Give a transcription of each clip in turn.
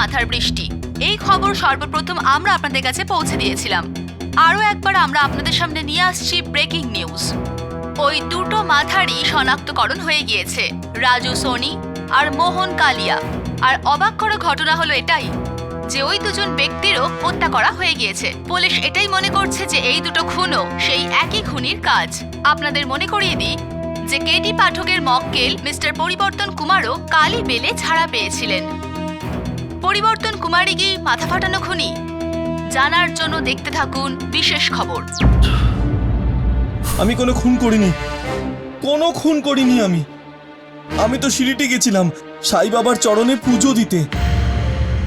মাথার বৃষ্টি। এই খবর সর্বপ্রথম আমরা আপনাদের কাছে পৌঁছে দিয়েছিলাম। আরও একবার আমরা আপনাদের সামনে নিয়ে আসছি ব্রেকিং নিউজ। ওই দুটো মাথারই শনাক্তকরণ হয়ে গিয়েছে, রাজু সোনি আর মোহন কালিয়া। আর অবাক করা ঘটনা হলো এটাই যে ওই দুজন ব্যক্তিরও হত্যা করা হয়ে গিয়েছে। পুলিশ এটাই মনে করছে যে এই দুটো খুনও সেই একই খুনির কাজ। আপনাদের মনে করিয়ে দিই যে কেটি পাঠকের মক্কেল মিস্টার পরিবর্তন কুমারও কালই বেলে ছাড়া পেয়েছিলেন। পরিবর্তন কুমারই কি মাথা ফাটানো খুনি? জানার জন্য দেখতে থাকুন বিশেষ খবর। আমি কোনো খুন করিনি, কোনো খুন করিনি। আমি তো সিঁড়িতে গেছিলাম সাই বাবার চরণে পুজো দিতে।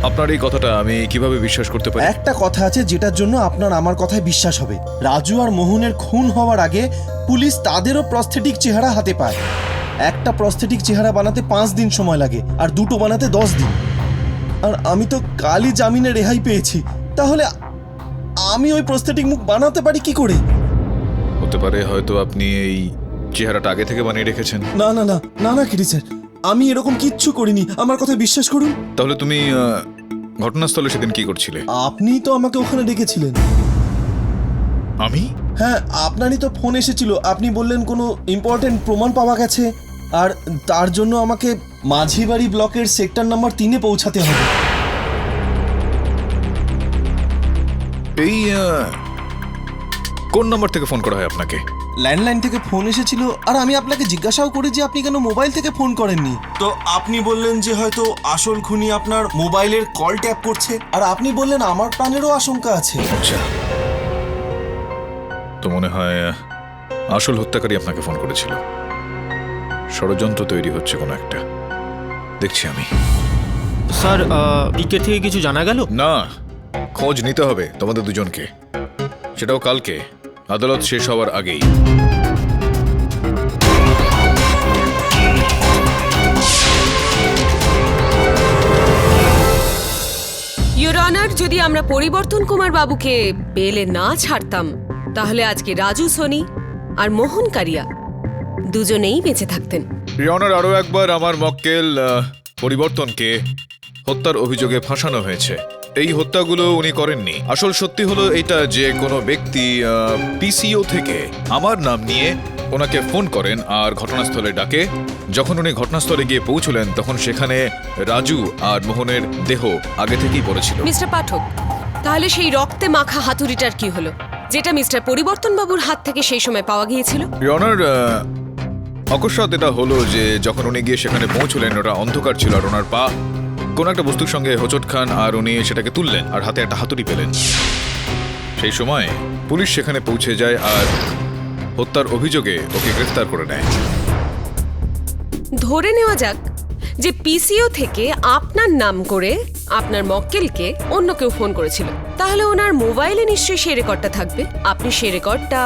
আপনার এই কথাটা আমি কিভাবে বিশ্বাস করতে পারি? একটা কথা আছে যেটার জন্য আপনার আমার কথায় বিশ্বাস হবে। রাজু আর মোহনের খুন হওয়ার আগে পুলিশ তাদেরও প্রস্থেটিক চেহারা হাতে পায়। একটা প্রস্থেটিক চেহারা বানাতে 5 দিন সময় লাগে, আর দুটো বানাতে 10 দিন। আর আমি তো কালই জামিনে রেহাই পেয়েছি, তাহলে আমি ওই প্রস্থেটিক মুখ বানাতে পারি কি করে? হতে পারে হয়তো আপনি এই চেহারাটা আগে থেকে বানিয়ে রেখেছেন। না না না না না কিরি স্যার, আমি এরকম কিচ্ছু করিনি, আমার কথা বিশ্বাস করুন। তাহলে তুমি ঘটনাস্থলে সেদিন কি করছিলে? আপনিই তো আমাকে ওখানে ডেকেছিলেন। আমি? হ্যাঁ, আপনারই তো ফোন এসেছিল। আপনি বললেন কোনো ইম্পর্টেন্ট প্রমাণ পাওয়া গেছে, আর তার জন্য আমাকে মাঝিবাড়ি ব্লকের সেক্টর নাম্বার 3-এ পৌঁছাতে হবে। এই কোন নাম্বার থেকে ফোন করা হয় আপনাকে? ল্যান্ডলাইন থেকে ফোন এসেছিল, আর আমি আপনাকে জিজ্ঞাসাও করি যে আপনি কেন মোবাইল থেকে ফোন করেননি। তো আপনি বললেন যে হয়তো আসল খুনি আপনার মোবাইলের কল ট্যাপ করছে, আর আপনি বললেন আমার প্রাণেরও আশঙ্কা আছে। আচ্ছা, তো মনে হয় আসল হত্যাকারী আপনাকে ফোন করেছিল। ষড়যন্ত্র তৈরি হচ্ছে কোনো একটা, দেখছি আমি। স্যার, পিকে থেকে কিছু জানা গেল? না, খোঁজ নিতে হবে তোমাদের দুজনকে, সেটাও কালকে আদালত শেষ হওয়ার আগেই। ইওর অনার, যদি আমরা পরিবর্তন কুমার বাবুকে বেলে না ছাড়তাম তাহলে আজকে রাজু সোনি আর মোহন কারিয়া দুজনেই বেঁচে থাকতেন। ইওর আরও একবার আমার মক্কেল পরিবর্তনকে হত্যার অভিযোগে ফাঁসানো হয়েছে। এই হত্যাগুলো উনি করেননি। আসল সত্যি হলো এটা যে কোনো ব্যক্তি পিসিও থেকে আমার নাম নিয়ে ওনাকে ফোন করেন আর ঘটনাস্থলে ডাকে। যখন উনি ঘটনাস্থলে গিয়ে পৌঁছলেন তখন সেখানে রাজু আর মোহনের দেহ আগে থেকেই পড়েছিল। মিস্টার পাঠক, তাহলে সেই রক্তে মাখা হাতুড়িটার কি হলো, যেটা মিস্টার পরিবর্তন বাবুর হাত থেকে সেই সময় পাওয়া গিয়েছিল? ইওর অকস্মাৎ এটা হলো যে যখন উনি গিয়ে সেখানে পৌঁছলেন ওটা অন্ধকার ছিল, আর ওনার পা কোন একটা বস্তুর সঙ্গে হোঁচট খান, আর উনি সেটাকে তুললেন আর হাতে একটা হাতুড়ি পেলেন। সেই সময় পুলিশ সেখানে পৌঁছে যায় আর হত্যার অভিযোগে ওকে গ্রেফতার করে নেয়। ধরে নেওয়া যাক যে পিসিও থেকে আপনার নাম করে আপনার মক্কেলকে অন্য কেউ ফোন করেছিল, তাহলে ওনার মোবাইলে নিশ্চয়ই সেই রেকর্ডটা থাকবে। আপনি সেই রেকর্ডটা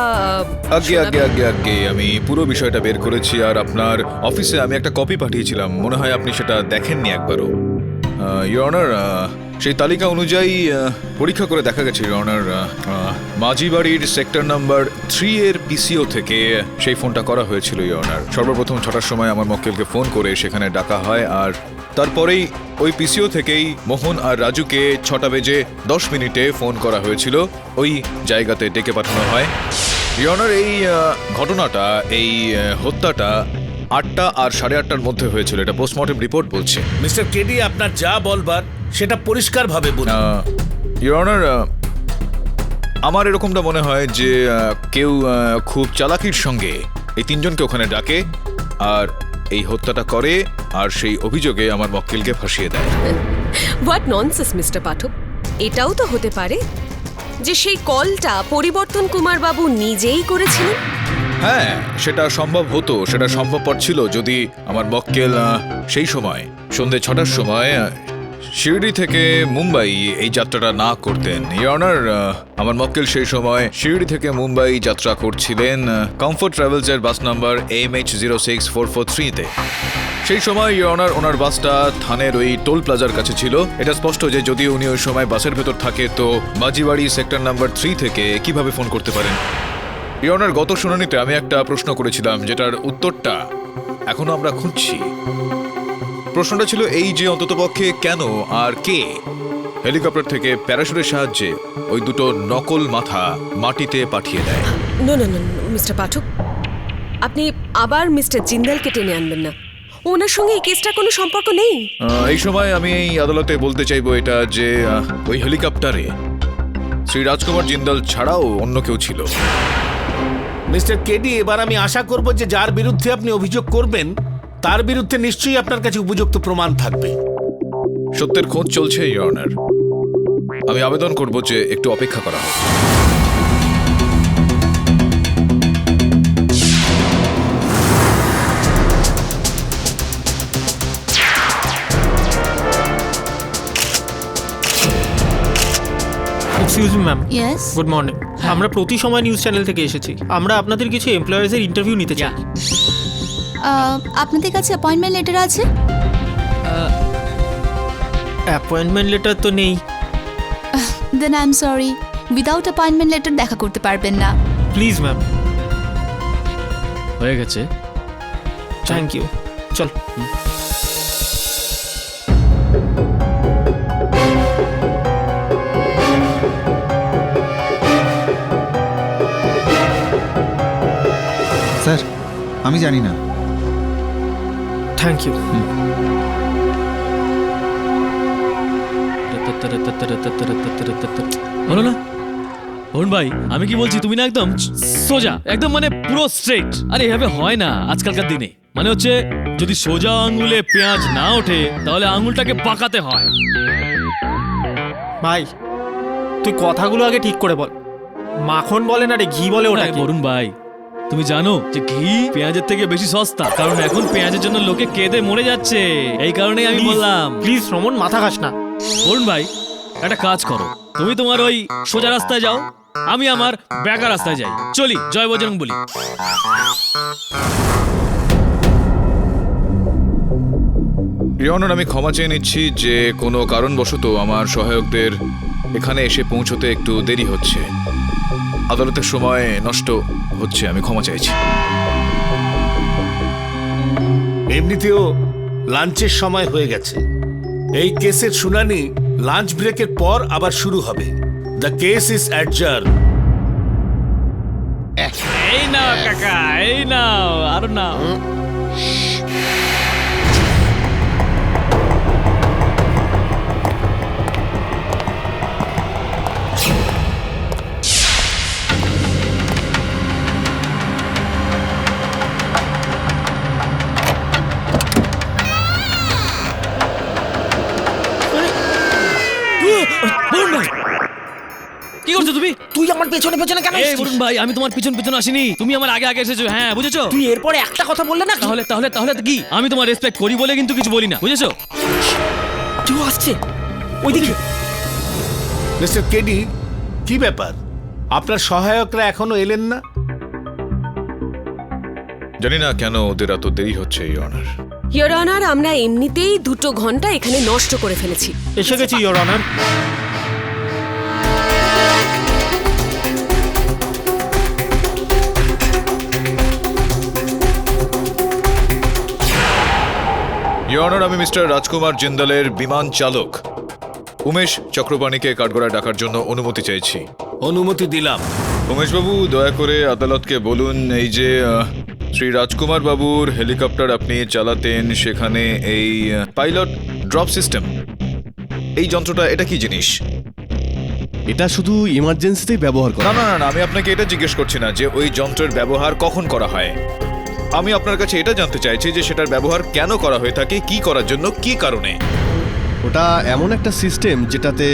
আগে আমি পুরো বিষয়টা বের করেছি, আর আপনার অফিসে আমি একটা কপি পাঠিয়েছিলাম, মনে হয় আপনি সেটা দেখেননি একবারও। ইওর অনার, সেই তালিকা অনুযায়ী পরীক্ষা করে দেখা গেছে ইওর অনার, মাঝিবাড়ির সেক্টর নাম্বার 3 এর পিসিও থেকে সেই ফোনটা করা হয়েছিল। ইওর অনার, সর্বপ্রথম 6টার সময় আমার মক্কেলকে ফোন করে সেখানে ডাকা হয়, আর তারপরেই ওই পিসিও থেকেই মোহন আর রাজুকে 6:10 ফোন করা হয়েছিল। ওই জায়গাতে ডেকে পাঠানো হয়। ইওর অনার, এই ঘটনাটা, এই হত্যাটা 8টা আর 8:30টার মধ্যে হয়েছিল, এটা পোস্টমর্টেম রিপোর্ট বলছে। মিস্টার কেডি, আপনার যা বলবার সেটা পরিষ্কারভাবে বলুন। ইওর অনার, আমার এরকমটা মনে হয় যে কেউ খুব চালাকির সঙ্গে এই 3জনকে ওখানে ডাকে আর এই হত্যাটা করে, আর সেই অভিযোগে আমার মক্কেলকে ফাঁসিয়ে দেয়। হোয়াট ননসেন্স মিস্টার পাঠক, এটাও তো হতে পারে যে সেই কলটা পরিবর্তন কুমার বাবু নিজেই করেছিলেন। হ্যাঁ, সেটা সম্ভব হতো, সেটা সম্ভবপর ছিল যদি আমার মক্কেল সেই সময় সন্ধ্যে 6টার সময় শিরডি থেকে মুম্বাই এই যাত্রাটা না করতেন। ইওর অনার, আমার মক্কেল সেই সময় শিরডি থেকে মুম্বাই যাত্রা করছিলেন কমফোর্ট ট্রাভেলসের বাস নাম্বার MH06443-তে। সেই সময় ইওর অনার, ওনার বাসটা থানের ওই টোল প্লাজার কাছে ছিল। এটা স্পষ্ট যে যদি উনি ওই সময় বাসের ভেতর থাকে তো মাঝিবাড়ি সেক্টর নাম্বার 3 থেকে কিভাবে ফোন করতে পারেন। ইওর অনার, গত শুনানিতে আমি একটা প্রশ্ন করেছিলাম যেটার উত্তরটা এখনো আমরা খুঁজছি। প্রশ্নটা ছিল এই যে অন্ততপক্ষে কেন আর কে হেলিকপ্টার থেকে প্যারাশুটের সাহায্যে ওই দুটো নকল মাথা মাটিতে পাঠিয়ে দেয়। নো নো নো মিস্টার পাঠক, আপনি আবার মিস্টার জিন্দালকে টেনে আনবেন না। ওনার সঙ্গে এই কেসটার কোনো সম্পর্ক নেই। এই সময় আমি এই আদালতে বলতে চাইবো এটা যে ওই হেলিকপ্টারে শ্রী রাজকুমার জিন্দাল ছাড়াও অন্য কেউ ছিল। মিস্টার কেডি, এবার আমি আশা করব যে যার বিরুদ্ধে আপনি অভিযোগ করবেন তার বিরুদ্ধে নিশ্চয়ই আপনার কাছে উপযুক্ত প্রমাণ থাকবে। সত্যের খোঁজ চলছে ইওর অনার। আমি আবেদন করব যে একটু অপেক্ষা করা হোক। Excuse me ma'am, yes, good morning. আমরা প্রতি সময় নিউজ চ্যানেল থেকে এসেছি। আমরা আপনাদের কিছু এমপ্লয়ার্সের ইন্টারভিউ নিতে চাই। আপনাদের কাছে অ্যাপয়েন্টমেন্ট লেটার আছে? অ্যাপয়েন্টমেন্ট লেটার তো নেই। Then I am sorry, without appointment letter দেখা করতে পারবেন না। Please ma'am. হয়ে গেছে। Thank you. চল। স্যার, আমি জানি না। Thank you. হলো না অরুণ ভাই, আমি কি বলছি তুমি না একদম সোজা, একদম মানে পুরো স্ট্রেট। আরে এভাবে হয় না আজকালকার দিনে। মানে হচ্ছে যদি সোজা আঙ্গুলে পেঁয়াজ না ওঠে তাহলে আঙ্গুলটাকে পাকাতে হয়। ভাই, তুই কথাগুলো আগে ঠিক করে বল। মাখন বলে না রে, ঘি বলে ওটা। আরে অরুণ ভাই, তুমি জানো যে ঘি পেঁয়াজের থেকে বেশি সস্তা, কারণ এখন পেঁয়াজের জন্য লোকে কেঁদে মরে যাচ্ছে। এই কারণেই আমি বললাম। প্লিজ রমন, মাথা খাস না। অরুণ ভাই, একটা কাজ করো, তুমি তোমার ওই সোজা রাস্তায় যাও, আমি আমার বেকার রাস্তায় যাই। চলি, জয় বজরং বলি। ইওর অনার, আমি ক্ষমা চেয়ে নিচ্ছি যে কোনো কারণবশত আমার সহায়কদের এখানে এসে পৌঁছতে একটু দেরি হচ্ছে। আদালতের সময় নষ্ট হচ্ছে, আমি ক্ষমা চাইছি। এমনিতেও লাঞ্চের সময় হয়ে গেছে। এই কেসের শুনানি লাঞ্চ ব্রেকের পর আবার শুরু হবে। The case is adjourn. এই নাও কাকা, এই নাও, আর নাও। বরুণ ভাই, কি করছো তুমি? তুই আমার পেছনে পেছনে কেন এই বরুণ ভাই, আমি তোমার পিছন পিছন আসিনি, তুমি আমার আগে আগে এসেছো। হ্যাঁ, বুঝেছো? তুই এরপরে একটা কথা বললে না? তাহলে তাহলে তাহলে কি? আমি তোমার রেসপেক্ট করি বলে কিন্তু কিছু বলি না, বুঝেছো? তুই আসছে ওইদিকে। মিস্টার কেডি, কি ব্যাপার? আপনার সহায়করা এখনো এলেন না? জানি না কেন ওদের এত দেরি হচ্ছে ইওর অনার। ইয়োর অনার, আমরা এমনিতেই 2 ঘন্টা এখানে নষ্ট করে ফেলেছি। এসে গেছি ইয়োর অনার। ইওর অনার, আমি মিস্টার রাজকুমার জিন্দালের বিমান চালক উমেশ চক্রপাণীকে কাঠগড়ায় ডাকার জন্য অনুমতি চাইছি। অনুমতি দিলাম। উমেশবাবু, দয়া করে আদালতকে বলুন, এই যে শ্রী রাজকুমার বাবুর হেলিকপ্টার আপনি চালাতেন, সেখানে এই পাইলট ড্রপ সিস্টেম, এই যন্ত্রটা, এটা কি জিনিস? এটা শুধু ইমার্জেন্সিতেই ব্যবহার না না না না, আমি আপনাকে এটা জিজ্ঞেস করছি না যে ওই যন্ত্রের ব্যবহার কখন করা হয়। আমি আপনার কাছে এটা জানতে চাইছি যে সেটার ব্যবহার কেন করা হয়ে থাকে, কি করার জন্য, কি কারণে। ওটা এমন একটা সিস্টেম যেটাতে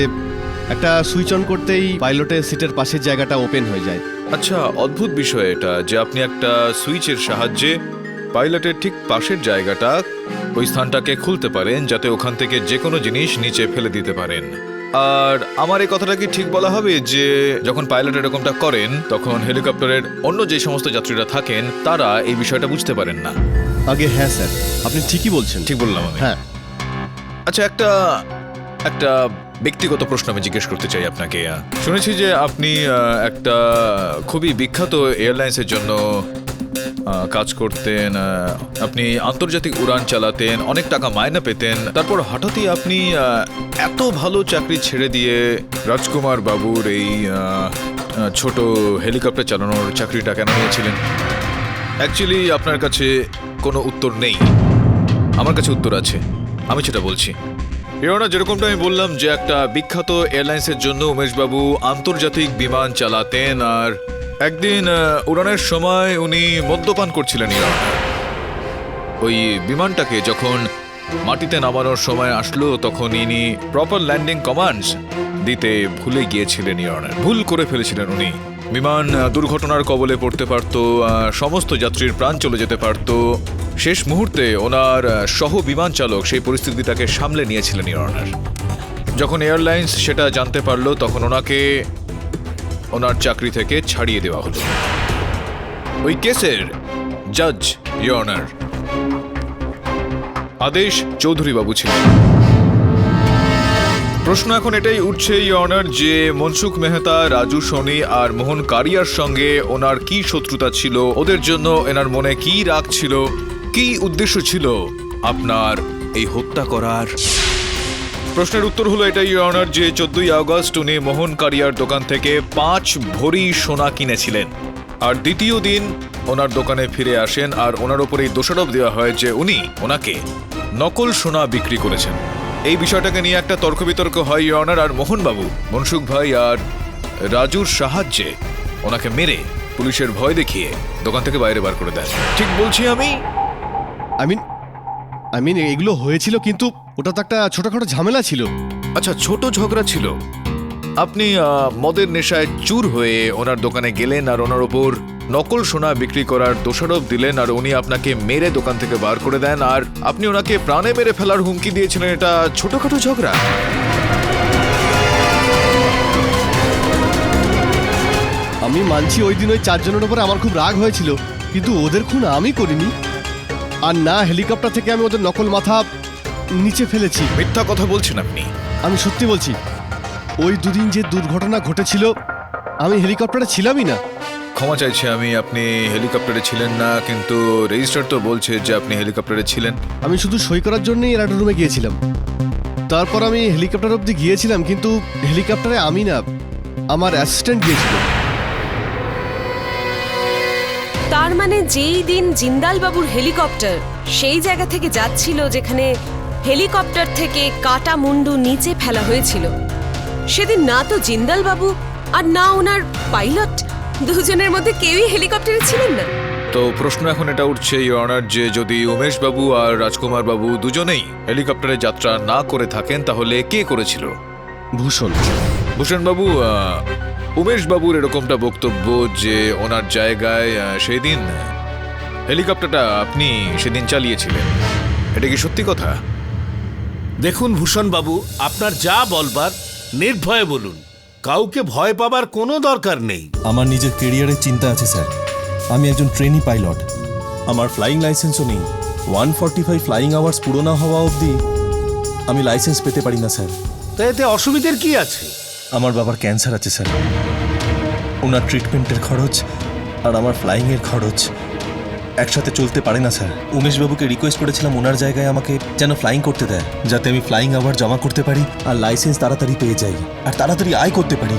একটা সুইচ অন করতেই পাইলটের সিটের পাশের জায়গাটা ওপেন হয়ে যায়। আচ্ছা, অদ্ভুত বিষয় এটা যে আপনি একটা সুইচের সাহায্যে পাইলটের ঠিক পাশের জায়গাটা, ওই স্থানটাকে খুলতে পারেন যাতে ওখান থেকে যে কোনো জিনিস নিচে ফেলে দিতে পারেন। আর আমার এই কথাটা কি ঠিক বলা হবে যে যখন পাইলট এরকমটা করেন তখন হেলিকপ্টারের অন্য যে সমস্ত যাত্রীরা থাকেন তারা এই বিষয়টা বুঝতে পারেন না? আগে হ্যাঁ স্যার, আপনি ঠিকই বলছেন। ঠিক বললাম আমি? হ্যাঁ। আচ্ছা, একটা ব্যক্তিগত প্রশ্ন আমি জিজ্ঞেস করতে চাই আপনাকে। শুনেছি যে আপনি একটা খুবই বিখ্যাত এয়ারলাইন্সের জন্য কাজ করতেন, আপনি আন্তর্জাতিক উড়ান চালাতেন, অনেক টাকা মাইনে পেতেন, তারপর হঠাৎই আপনি এত ভালো চাকরি ছেড়ে দিয়ে রাজকুমার বাবুর এই ছোট হেলিকপ্টার চালানোর চাকরিটা কেন নিয়েছিলেন? অ্যাকচুয়ালি আপনার কাছে কোনো উত্তর নেই, আমার কাছে উত্তর আছে, আমি সেটা বলছি। এরা যেরকমটা আমি বললাম যে একটা বিখ্যাত এয়ারলাইন্সের জন্য উমেশবাবু আন্তর্জাতিক বিমান চালাতেন, আর একদিন উড়ানের সময় উনি মদ্যপান করছিলেন। ওই বিমানটাকে যখন মাটিতে নামানোর সময় আসলো তখন ইনি প্রপার ল্যান্ডিং কমান্ডস দিতে ভুলে গিয়েছিলেন। ভুল করে ফেলেছিলেন উনি। বিমান দুর্ঘটনার কবলে পড়তে পারত, সমস্ত যাত্রীর প্রাণ চলে যেতে পারত। শেষ মুহূর্তে ওনার সহ বিমান চালক সেই পরিস্থিতিটাকে সামলে নিয়েছিলেন। যখন এয়ারলাইন্স সেটা জানতে পারলো তখন ওনাকে ওনার চাকরি থেকে ছাড়িয়ে দেওয়া হলো। ওই কেসের জাজ ইয়নার আদেশ চৌধুরী বাবু ছিলেন। প্রশ্ন এখন এটাই উঠছে ইয়নার যে মনসুখ মেহতা, রাজু সোনি আর মোহন কারিয়ার সঙ্গে ওনার কি শত্রুতা ছিল, ওদের জন্য এনার মনে কি রাগ ছিল, কি উদ্দেশ্য ছিল আপনার এই হত্যা করার? প্রশ্নের উত্তর হলো এটাই ইয়নার যে 14ই আগস্ট উনি মোহন কারিয়ার দোকান থেকে 5 ভরি সোনা কিনেছিলেন, আর দ্বিতীয় দিন ওনার দোকানে ফিরে আসেন আর ওনার ওপরেই দোষারোপ দেওয়া হয় যে উনি ওনাকে নকল সোনা বিক্রি করেছেন। এই বিষয়টাকে নিয়ে একটা তর্ক বিতর্ক হয় ইয়নার, আর মোহনবাবু মনসুখ ভাই আর রাজুর সাহায্যে ওনাকে মেরে পুলিশের ভয় দেখিয়ে দোকান থেকে বাইরে বার করে দেয়। ঠিক বলছি আমি? আই মিন এগুলো হয়েছিল, কিন্তু ওটা তো একটা ছোটখাটো ঝামেলা ছিল। আচ্ছা, ছোট ঝগড়া ছিল। আপনি মদের নেশায় চুর হয়ে ওনার দোকানে গেলেন আর ওনার ওপর নকল সোনা বিক্রি করার দোষারোপ দিলেন, আর উনি আপনাকে মেরে দোকান থেকে বার করে দেন, আর আপনি ওনাকে প্রাণে মেরে ফেলার হুমকি দিয়েছিলেন। এটা ছোটখাটো ঝগড়া? আমি মানছি ওই দিন ওই 4 জনের উপরে আমার খুব রাগ হয়েছিল, কিন্তু ওদের খুন আমি করিনি, আর না হেলিকপ্টার থেকে আমি ওদের নকল মাথা নিচে ফেলেছি। মিথ্যা কথা বলছেন আপনি। আমি সত্যি বলছি, ওই দুদিন যে দুর্ঘটনা ঘটেছিল আমি হেলিকপ্টারে ছিলামই না। ক্ষমা চাইছি আমি, আপনি হেলিকপ্টারে ছিলেন না, কিন্তু রেজিস্টার তো বলছে যে আপনি হেলিকপ্টারে ছিলেন। আমি শুধু সই করার জন্যই রাডার রুমে গিয়েছিলাম, তারপর আমি হেলিকপ্টার অবধি গিয়েছিলাম, কিন্তু হেলিকপ্টারে আমি না, আমার অ্যাসিস্ট্যান্ট গিয়েছিল। তার মানে যেই দিন জিন্দাল বাবুর হেলিকপ্টার সেই জায়গা থেকে যাচ্ছিল যেখানে হেলিকপ্টার থেকে কাটা মুন্ডু নিচে ফেলা হয়েছিল, সেদিন না তো জিন্দাল বাবু আর না ওনার পাইলট, দুজনের মধ্যে কেউই হেলিকপ্টারে ছিলেন না। তো প্রশ্ন এখন এটা উঠছে ইয়নার যে যদি উমেশ বাবু আর রাজকুমার বাবু দুজনেই হেলিকপ্টারে যাত্রা না করে থাকেন তাহলে কে করেছিল? ভূষণ। ভূষণ বাবু, উমেশ বাবুর এরকমটা বক্তব্য যে ওনার জায়গায় সেই দিন হেলিকপ্টারটা আপনি সেদিন চালিয়েছিলেন, এটা কি সত্যি কথা? দেখুন ভূষণ বাবু, আপনার যা বলবার নির্ভয়ে বলুন, কাউকে ভয় পাবার কোনো দরকার নেই। আমার নিজের কেরিয়ারের চিন্তা আছে স্যার। আমি একজন ট্রেনি পাইলট, আমার ফ্লাইং লাইসেন্সও নেই। 145 ফ্লাইং আওয়ার্স পুরো না হওয়া অবধি আমি লাইসেন্স পেতে পারি না স্যার। তো এতে অসুবিধার কি আছে? আমার বাবার ক্যান্সার আছে স্যার, ওনার ট্রিটমেন্টের খরচ আর আমার ফ্লাইংয়ের খরচ একসাথে চলতে পারে না স্যার। উমেশবাবুকে রিকোয়েস্ট করেছিলাম ওনার জায়গায় আমাকে যেন ফ্লাইং করতে দেয়, যাতে আমি ফ্লাইং আওয়ার জমা করতে পারি আর লাইসেন্স তাড়াতাড়ি পেয়ে যাই আর তাড়াতাড়ি আয় করতে পারি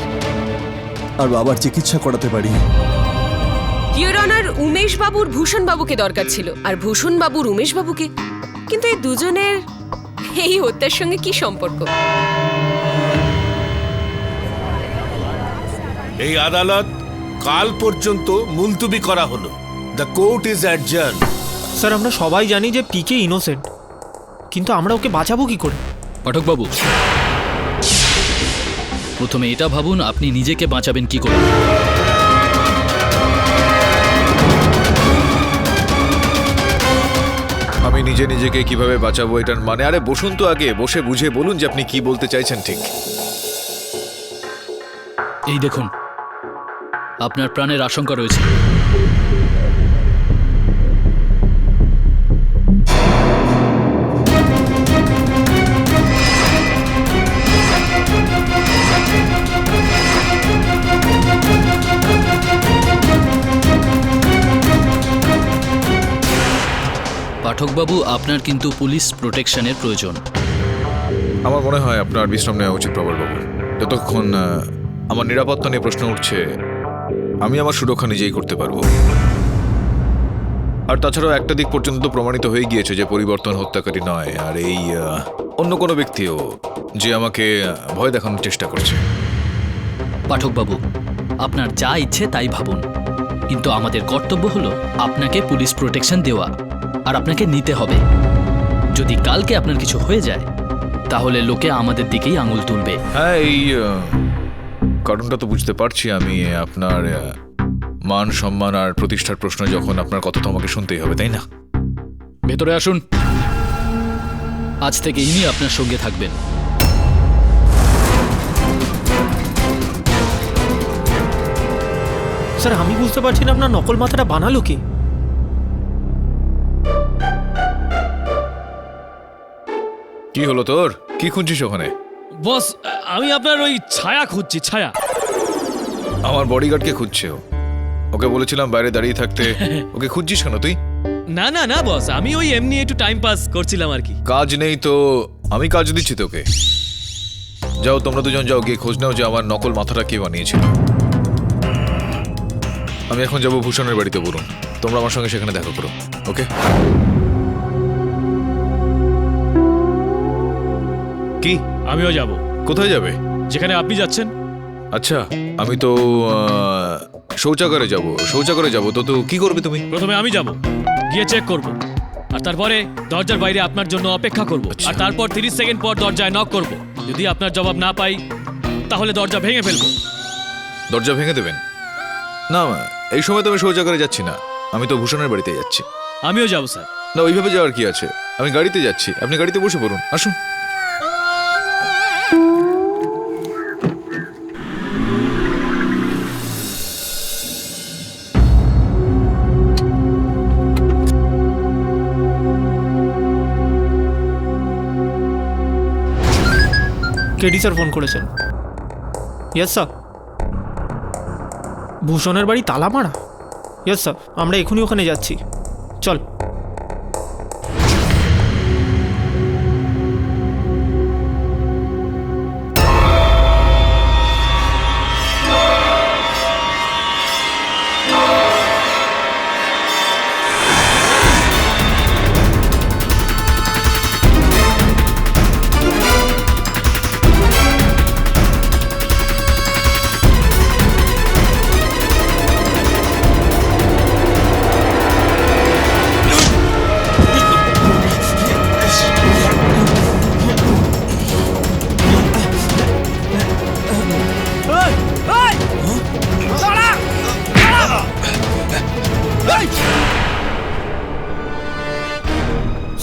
আর বাবার চিকিৎসা করাতে পারি। ইওর অনার, উমেশ বাবুর ভূষণ বাবুকে দরকার ছিল আর ভূষণ বাবুর উমেশ বাবুকে, কিন্তু এই দুজনের এই হত্যার সঙ্গে কি সম্পর্ক? এই আদালত কাল পর্যন্ত মুলতুবি করা হলো। The court is adjourn. Sir, আমরা সবাই জানি যে পিকে ইনোসেন্ট, কিন্তু আমরা ওকে বাঁচাবো কি করে? পাঠকবাবু, প্রথমে এটা ভাবুন আপনি নিজেকে বাঁচাবেন কি করে। আমি নিজেকে কিভাবে বাঁচাবো এটার মানে? আরে বসুন তো, আগে বসে বুঝে বলুন যে আপনি কি বলতে চাইছেন। ঠিক এই দেখুন, আপনার প্রাণের আশঙ্কা রয়েছে। পাঠকবাবু, আপনার কিন্তু পুলিশ প্রোটেকশনের প্রয়োজন। আমার মনে হয় আপনার বিশ্রাম নেওয়া উচিত প্রবলবাবু। যতক্ষণ আমার নিরাপত্তা নিয়ে প্রশ্ন উঠছে, আমি আমার সুরক্ষা নিজেই করতে পারবো। আর তাছাড়াও একটা দিক পর্যন্ত তো প্রমাণিত হয়ে গিয়েছে যে পরিবর্তন হত্যাকারী নয়, আর এই অন্য কোনো ব্যক্তিও যে আমাকে ভয় দেখানোর চেষ্টা করছে। পাঠকবাবু, আপনার যা ইচ্ছে তাই ভাবুন, কিন্তু আমাদের কর্তব্য হলো আপনাকে পুলিশ প্রোটেকশন দেওয়া, আর আপনাকে নিতে হবে। যদি কালকে আপনার কিছু হয়ে যায় তাহলে লোকে আমাদের দিকেই আঙুল তুলবে। হ্যাঁ, এই কারণটা তো বুঝতে পারছি আমি। আপনার মান সম্মান আর প্রতিষ্ঠার প্রশ্ন যখন, আপনার কথা তো আমাকে শুনতেই হবে, তাই না? ভেতরে আসুন। আজ থেকে ইনি আপনার সঙ্গে থাকবেন। স্যার, আমি বুঝতে পারছি না আপনার নকল মাথাটা বানালো কি? কি হলো তোর? কি খুঁজছিস ওখানে? বস, আমি আপনার ওই ছায়া খুঁজছি, ছায়া। আমার বডিগার্ডকে খুঁজছে ও। ওকে বলেছিলাম বাইরে দাঁড়িয়ে থাকতে। ওকে খুঁজছিস কেন তুই? না না না বস, আমি ওই এমনি একটু টাইম পাস করছিলাম আর কি। কাজ নেই তো আমি কাজ দিচ্ছি তোকে। যাও, তোমরা দুজন যাও, গিয়ে খোঁজ নাও যে আমার নকল মাথাটা কে বানিয়েছিল। আমি এখন যাবো ভূষণের বাড়িতে। বলুন, তোমরা আমার সঙ্গে সেখানে দেখা করো, ওকে? কি? আমিও যাব। কোথায় যাবে? যেখানে আপনি যাচ্ছেন। আচ্ছা, আমি তো শৌচাগারে যাব। শৌচাগারে যাব তো কি করবে তুমি? প্রথমে আমি যাব, গিয়ে চেক করব, আর তারপরে দরজার বাইরে আপনার জন্য অপেক্ষা করব, আর তারপর 30 সেকেন্ড পর দরজায় নক করব। যদি আপনার জবাব না পাই তাহলে দরজা ভেঙে ফেলবো। দরজা ভেঙে দেবেন? না, এই সময় তো আমি শৌচাগারে যাচ্ছি না, আমি তো ভূষণের বাড়িতে যাচ্ছি। আমিও যাব স্যার। না, ওইভাবে যাওয়ার কি আছে? আমি গাড়িতে যাচ্ছি, আপনি গাড়িতে বসে পড়ুন, আসুন। কেডি স্যার ফোন করেছেন? Yes sir. ভূষণের বাড়ি তালা মারা? ইয়েস স্যার, আমরা এখনই ওখানে যাচ্ছি। চল।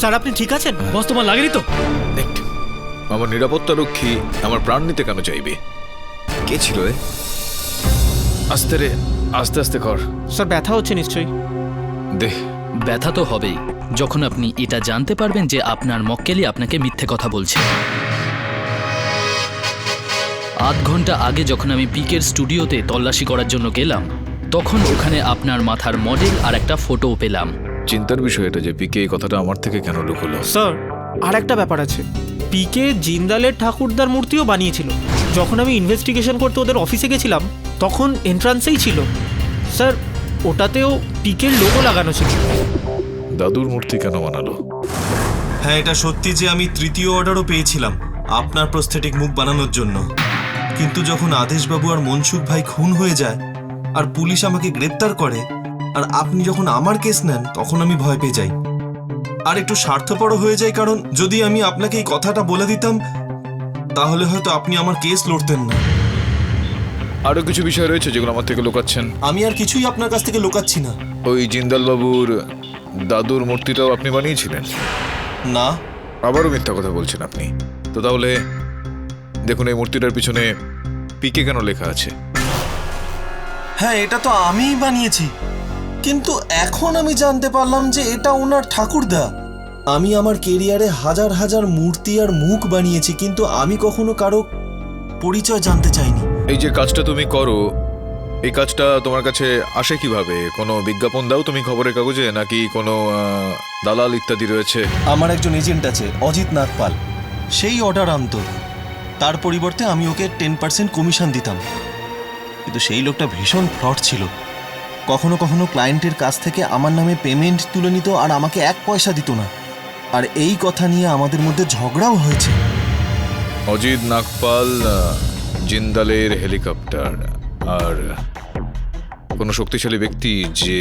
স্যার, আপনি ঠিক আছেন? বস, তোমার লাগেনি তো? আমার নিরাপত্তা রক্ষী আমার প্রাণ নিতে কেন চাইবে? কে ছিল রে? আস্তে রে, আস্তে আস্তে কর। স্যার, ব্যথা হচ্ছে নিশ্চয়ই। দেখ, ব্যথা তো হবেই যখন আপনি এটা জানতে পারবেন যে আপনার মক্কেলি আপনাকে মিথ্যে কথা বলছে। আধ ঘন্টা আগে যখন আমি পিকের স্টুডিওতে তল্লাশি করার জন্য গেলাম, তখন ওখানে আপনার মাথার মডেল আর একটা ফটো পেলাম। চিন্তার বিষয় এটা যে পিকে এই কথাটা আমার থেকে কেন লুকোলো। স্যার, আর একটা ব্যাপার আছে। পিকে জিন্দালের ঠাকুরদার মূর্তিও বানিয়েছিল। যখন আমি ইনভেস্টিগেশন করতে ওদের অফিসে গেছিলাম তখন এন্ট্রান্সেই ছিল। স্যার, ওটাতেও পিকের লোগো লাগানো ছিল। দাদুর মূর্তি কেন বানালো? হ্যাঁ, এটা সত্যি যে আমি তৃতীয় অর্ডারও পেয়েছিলাম আপনার প্রস্থেটিক মুখ বানানোর জন্য। কিন্তু যখন আদেশবাবু আর মনসুখ ভাই খুন হয়ে যায় আর পুলিশ আমাকে গ্রেপ্তার করে আর আপনি যখন আমার কেস নেন, তখন আমি ভয় পেয়ে যাই আর একটু স্বার্থপরও হয়ে যাই। কারণ যদি আমি আপনাকে এই কথাটা বলে দিতাম তাহলে হয়তো আপনি আমার কেস লড়তেন না। আরো কিছু বিষয় রয়েছে যেগুলো আমার থেকে লুকাচ্ছেন। আমি আর কিছুই আপনার কাছ থেকে লুকাচ্ছি না। ওই জিন্দাল বাবুর দাদুর মূর্তিটাও আপনি বানিয়েছিলেন? না। আবারও মিথ্যা কথা বলছেন আপনি। তো তাহলে দেখুন, এই মূর্তিটার পিছনে পিকে কেন লেখা আছে? হ্যাঁ, এটা তো আমিই বানিয়েছি, কিন্তু এখন আমি জানতে পারলাম যে এটা ওনার ঠাকুরদা। আমি আমার কেরিয়ারে হাজার হাজার মূর্তি আর মুখ বানিয়েছি, কিন্তু আমি কখনো কারো পরিচয় জানতে চাইনি। এই যে কাজটা তুমি করো, এই কাজটা তোমার কাছে আসে কিভাবে? কোনো বিজ্ঞাপন দাও তুমি খবরের কাগজে, নাকি কোনো দালাল ইত্যাদি রয়েছে? আমার একজন এজেন্ট আছে, অজিত নাগপাল। সেই অর্ডার আনতো, তার পরিবর্তে আমি ওকে 10% কমিশন দিতাম। কিন্তু সেই লোকটা ভীষণ ফ্রড ছিল। কখনো কখনো ক্লায়েন্টের কাছ থেকে আমার নামে পেমেন্ট তুলে নিত আর আমাকে 1 পয়সা দিত না। আর এই কথা নিয়ে আমাদের মধ্যে ঝগড়াও হয়েছে। অজিত নাগপাল, জিন্দালের হেলিকপ্টার, আর কোনো শক্তিশালী ব্যক্তি যে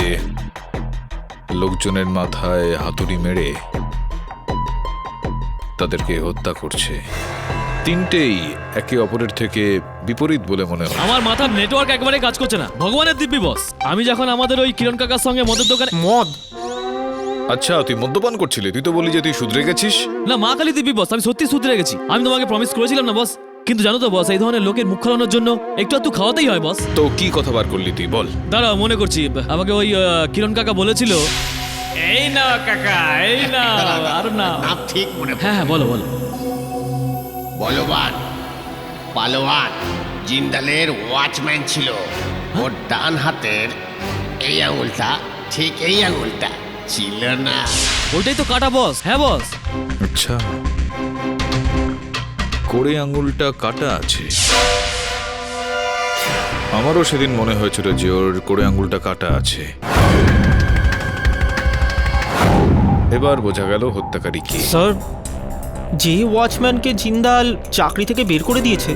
লোকজনের মাথায় হাতুড়ি মেরে তাদেরকে হত্যা করছে। তিনটেই একে অপরের থেকে বিপরীত বলে মনে হয়। আমার মাথার নেটওয়ার্ক একবারে কাজ করছে না। ভগবানের দিব্যি বস, আমি যখন আমাদের ওই কিরণ কাকার সঙ্গে মদের দোকানে মদ? আচ্ছা, তুই মদ্যপান করছিলি? তুই তো বললি যে তুই শুধরে গেছিস। না, মা কালী দিব্যি বস, আমি সত্যি শুধরে গেছি। আমি তোমাকে প্রমিস করেছিলাম না বস? কিন্তু জানো তো বস, এই ধরনের লোকের মুখ খোলানোর জন্য একটু একটু খাওয়াতেই হয় বস। তো কি কথা বার করলি তুই, বল। দাঁড়াও, মনে করছি। আমাকে ওই কিরণ কাকা বলেছিল, এই না কাকা, এই না, আর না। ঠিক মনে হ্যাঁ হ্যাঁ, বলো বলো। বলবান পালোয়ান জিন্দালের ওয়াচম্যান ছিল। ওর ডান হাতের এই আঙুলটা ঠিক এই আঙুলটা ছিল না। ওইটাই তো কাটা বস। হ্যাঁ বস। আচ্ছা, কোড়ে আঙুলটা কাটা আছে। আমারও সেদিন মনে হয়েছিল যে ওর কোড়ে আঙুলটা কাটা আছে। এবার বোঝা গেল হত্যাকারী কি। স্যার, যে ওয়াচম্যানকে জিন্দাল চাকরি থেকে বের করে দিয়েছে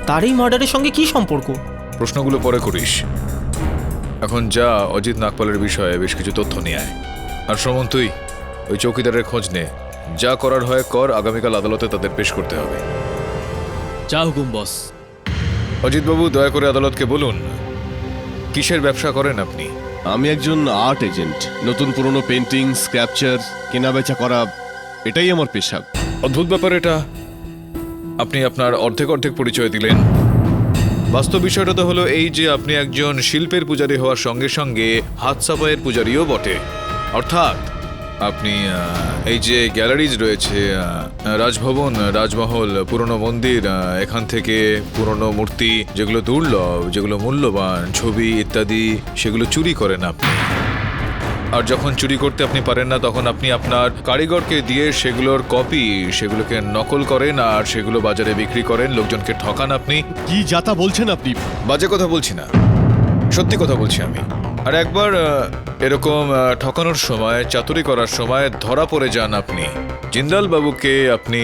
তার এই মার্ডারের সঙ্গে কি সম্পর্ক? প্রশ্নগুলো পরে করিস। এখন যা, অজিত নাগপালের বিষয়ে বেশ কিছু তথ্য নিয়ে আয়। আর শ্রমণ, তুই ওই চৌকিদারের খোঁজ নে। যা করার হয় কর, আগামীকাল আদালতে তাদের পেশ করতে হবে। যা হুকুম বস। অজিতবাবু, দয়া করে আদালতকে বলুন কিসের ব্যবসা করেন আপনি? আমি একজন আর্ট এজেন্ট। নতুন পুরনো পেন্টিং, স্ক্র্যাপচার কেনাবেচা করা, এটাই আমার পেশা। অদ্ভুত ব্যাপার এটা। আপনি আপনার অর্ধেক অর্ধেক পরিচয় দিলেন। বাস্তব বিষয়টা তো হলো এই যে আপনি একজন শিল্পের পূজারী হওয়ার সঙ্গে সঙ্গে হাত সাফাইয়ের পূজারীও বটে। অর্থাৎ আপনি এই যে গ্যালারিজ রয়েছে, রাজভবন, রাজমহল, পুরনো মন্দির, এখান থেকে পুরনো মূর্তি, যেগুলো দুর্লভ, যেগুলো মূল্যবান, ছবি ইত্যাদি, সেগুলো চুরি করেন আপনি। আর যখন চুরি করতে আপনি পারেন না, তখন আপনি আপনার কারিগরকে দিয়ে সেগুলোর কপি, সেগুলোকে নকল করেন আর সেগুলো বাজারে বিক্রি করেন, লোকজনকে ঠকান আপনি। কি যাতা বলছেন আপনি? বাজে কথা বলছি না, সত্যি কথা বলছি আমি। আর একবার এরকম ঠকানোর সময়, চাতুরি করার সময় ধরা পড়ে যান আপনি। জিন্দাল বাবুকে আপনি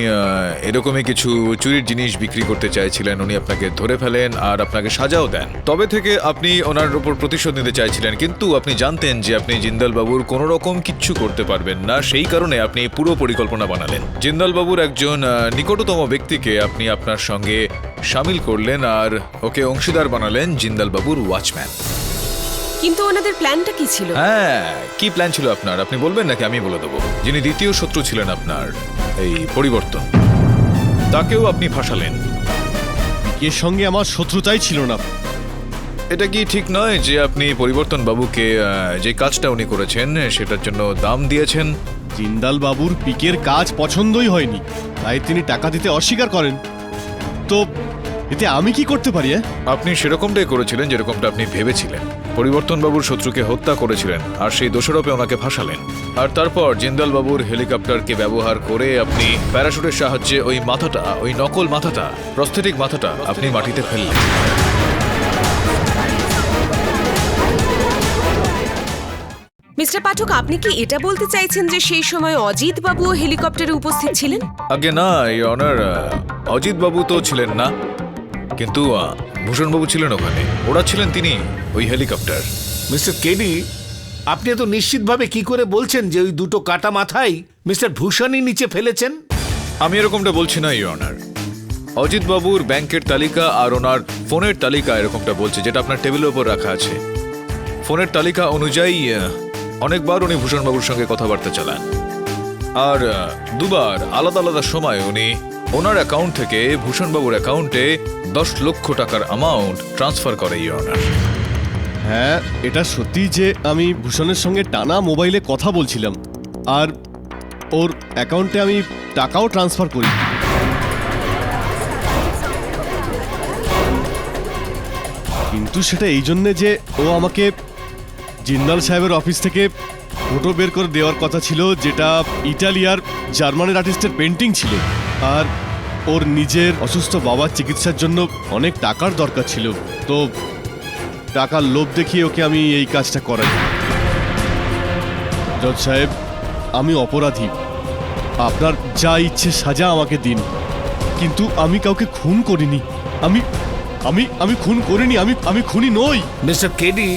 এরকমই কিছু চুরির জিনিস বিক্রি করতে চাইছিলেন, উনি আপনাকে ধরে ফেলেন আর আপনাকে সাজাও দেন। তবে থেকে আপনি ওনার উপর প্রতিশোধ নিতে চাইছিলেন, কিন্তু আপনি জানতেন যে আপনি জিন্দাল বাবুর কোনো রকম কিচ্ছু করতে পারবেন না। সেই কারণে আপনি পুরো পরিকল্পনা বানালেন। জিন্দাল বাবুর একজন নিকটতম ব্যক্তিকে আপনি আপনার সঙ্গে সামিল করলেন আর ওকে অংশীদার বানালেন জিন্দাল বাবুর ওয়াচম্যান। কিন্তু ওনাদের প্ল্যানটা কি ছিল? হ্যাঁ, কি প্ল্যান ছিল আপনার? আপনি বলবেন নাকি আমি বলে দেবো? যিনি দ্বিতীয় শত্রু ছিলেন আপনার, এই পরিবর্তন, তাকেও আপনি ফাঁসালেন। এর সঙ্গে আমার শত্রুতাই ছিল না। এটা কি ঠিক নয় যে আপনি পরিবর্তন বাবুকে যে কাজটা উনি করেছেন সেটার জন্য দাম দিয়েছেন? জিন্দাল বাবুর পিকের কাজ পছন্দই হয়নি, তাই তিনি টাকা দিতে অস্বীকার করেন। তো এতে আমি কি করতে পারি? আপনি সেরকমটাই করেছিলেন যেরকমটা আপনি ভেবেছিলেন। পরিবর্তন বাবুর শত্রুকে হত্যা করেছিলেন আর সেই দোষারোপে ওনাকে ফাঁসালেন। আর তারপর জিন্দাল বাবুর হেলিকপ্টারকে ব্যবহার করে আপনি প্যারাশুটের সাহায্যে ওই মাথাটা, ওই নকল মাথাটা, প্রস্থেটিক মাথাটা আপনি মাটিতে ফেললেন। মিস্টার পাঠক, আপনি কি এটা বলতে চাইছেন যে সেই সময় অজিত বাবুও হেলিকপ্টারে উপস্থিত ছিলেন? আগে না, এই অনার, অজিত বাবু তো ছিলেন না, কিন্তু ভূষণ বাবু ছিলেন ওখানে। ওরা ছিলেন তিনি ওই হেলিকপ্টার। মিস্টার কেডি, আপনি এত নিশ্চিতভাবে কি করে বলছেন যে ওই দুটো কাটা মাথাই মিস্টার ভূষণই নিচে ফেলেছেন? আমি এরকমটা বলছি না ইওর অনার। অজিত বাবুর ব্যাংকের তালিকা আর ওনার ফোনের তালিকা এরকমটা বলছে, যেটা আপনার টেবিলের উপর রাখা আছে। ফোনের তালিকা অনুযায়ী অনেকবার উনি ভূষণ বাবুর সঙ্গে কথাবার্তা চালান, আর দুবার আলাদা আলাদা সময় উনি ওনার অ্যাকাউন্ট থেকে ভূষণ বাবুর অ্যাকাউন্টে 10 লক্ষ টাকার অ্যামাউন্ট ট্রান্সফার করে ইওর অনার। হ্যাঁ, এটা সত্যি যে আমি ভূষণের সঙ্গে টানা মোবাইলে কথা বলছিলাম আর ওর অ্যাকাউন্টে আমি টাকাও ট্রান্সফার করি। কিন্তু সেটা এই জন্যে যে ও আমাকে জিন্দাল সাহেবের অফিস থেকে ফটো বের করে দেওয়ার কথা ছিল, যেটা ইটালি আর জার্মানের আর্টিস্টের পেন্টিং ছিল। আর ওর নিজের অসুস্থ বাবার চিকিৎসার জন্য অনেক টাকার দরকার ছিল, তো টাকার লোভ দেখিয়ে ওকে আমি এই কাজটা করাই। জজ সাহেব, আমি অপরাধী, আপনার যা ইচ্ছে সাজা আমাকে দিন, কিন্তু আমি কাউকে খুন করিনি। আমি আমি আমি খুন করিনি, আমি খুনি নই। মিস্টার কেডি,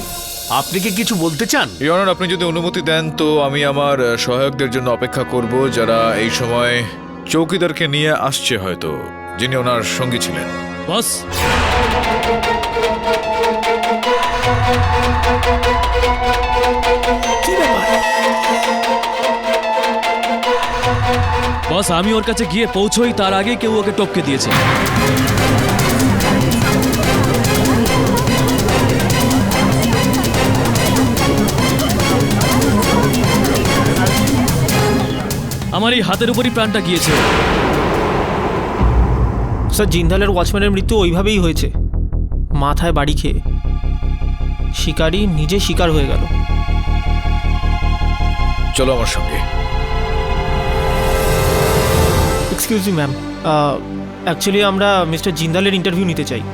আপনি কি কিছু বলতে চান? ইওর অনার, আপনি যদি অনুমতি দেন তো আমি আমার সহায়কদের জন্য অপেক্ষা করব, যারা এই সময় চৌকিদারকে নিয়ে আসছে, হয়তো যিনি ওনার সঙ্গী ছিলেন। বস, বস, আমি ওর কাছে গিয়ে পৌঁছই তার আগে কেউ ওকে টপকে দিয়েছে। আমার এই হাতের উপরই প্রাণটা গিয়েছে। স্যার, জিন্দালের ওয়াচম্যানের মৃত্যু ওইভাবেই হয়েছে, মাথায় বাড়ি খেয়ে। শিকারী নিজে শিকার হয়ে গেল। চলো আমার সঙ্গে। এক্সকিউজ মি ম্যাম, অ্যাকচুয়ালি আমরা মিস্টার জিন্দালের ইন্টারভিউ নিতে চাই।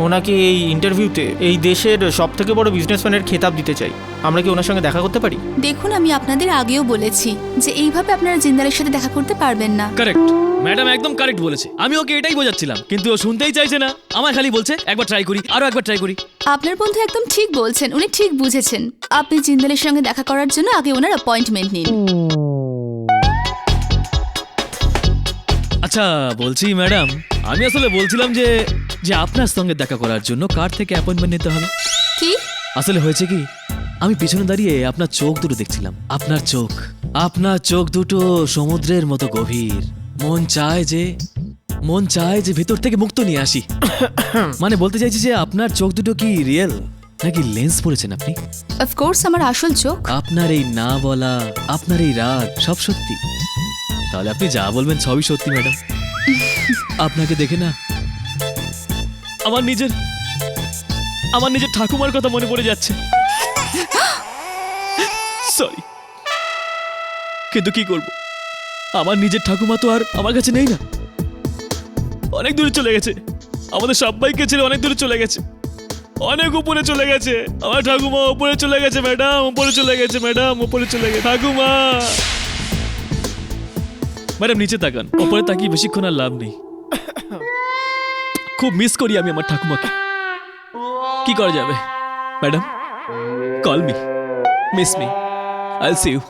ওনাকে এই ইন্টারভিউতে এই দেশের সবথেকে বড় বিজনেসম্যানের খেতাব দিতে চাই। আমরা কি ওনার সঙ্গে দেখা করতে পারি? দেখুন, আমি আপনাদের আগেও বলেছি যে এইভাবে আপনারা জিন্দালের সাথে দেখা করতে পারবেন না। কারেক্ট, ম্যাডাম একদম কারেক্ট বলেছে। আমি ওকে এটাই বোঝাচ্ছিলাম, কিন্তু ও শুনতেই চাইছে না। আমার খালি বলছে একবার ট্রাই করি, আরো একবার ট্রাই করি। আপনার বন্ধু একদম ঠিক বলছেন, উনি ঠিক বুঝেছেন। আপনি জিন্দালের সঙ্গে দেখা করার জন্য আগে ওনার অ্যাপয়েন্টমেন্ট নিন। আচ্ছা, বলছি ম্যাডাম, আমি আসলে বলছিলাম যে যে আপনার সঙ্গে দেখা করার জন্য কার থেকে অ্যাপয়েন্টমেন্ট নিতে হবে? কি? আসলে হয়েছে কি, আমি পিছনে দাঁড়িয়ে আপনার চোখ দুটো দেখছিলাম। আপনার চোখ দুটো সমুদ্রের মতো গভীর। মন চায় যে ভেতর থেকে মুক্ত নিয়ে আসি। মানে বলতে চাইছি যে আপনার চোখ দুটো কি রিয়েল নাকি লেন্স পড়েছেন আপনি? অফকোর্স আমার আসল চোখ। আপনার এই না বলা, আপনার এই রাগ সব সত্যি? তাহলে আপনি যা বলবেন সবই সত্যি ম্যাডাম। আপনাকে দেখে না আমার নিজের ঠাকুমার কথা মনে পড়ে যাচ্ছে। সরি, কিন্তু কি করব, আমার নিজের ঠাকুমা তো আর আমার কাছে নেই না, অনেক দূরে চলে গেছে। আমাদের সবাইকে ছেড়ে অনেক দূরে চলে গেছে, অনেক উপরে চলে গেছে। আমার ঠাকুমা উপরে চলে গেছে ম্যাডাম, উপরে চলে গেছে ম্যাডাম, উপরে চলে গেছে ঠাকুমা। ম্যাডাম নিচে তাকান, উপরে তাকিয়ে বেশিক্ষণ আর লাভ নেই। খুব মিস করি আমি আমার ঠাকুমাকে। কি করা যাবে madam? Call me, miss me, I will see you.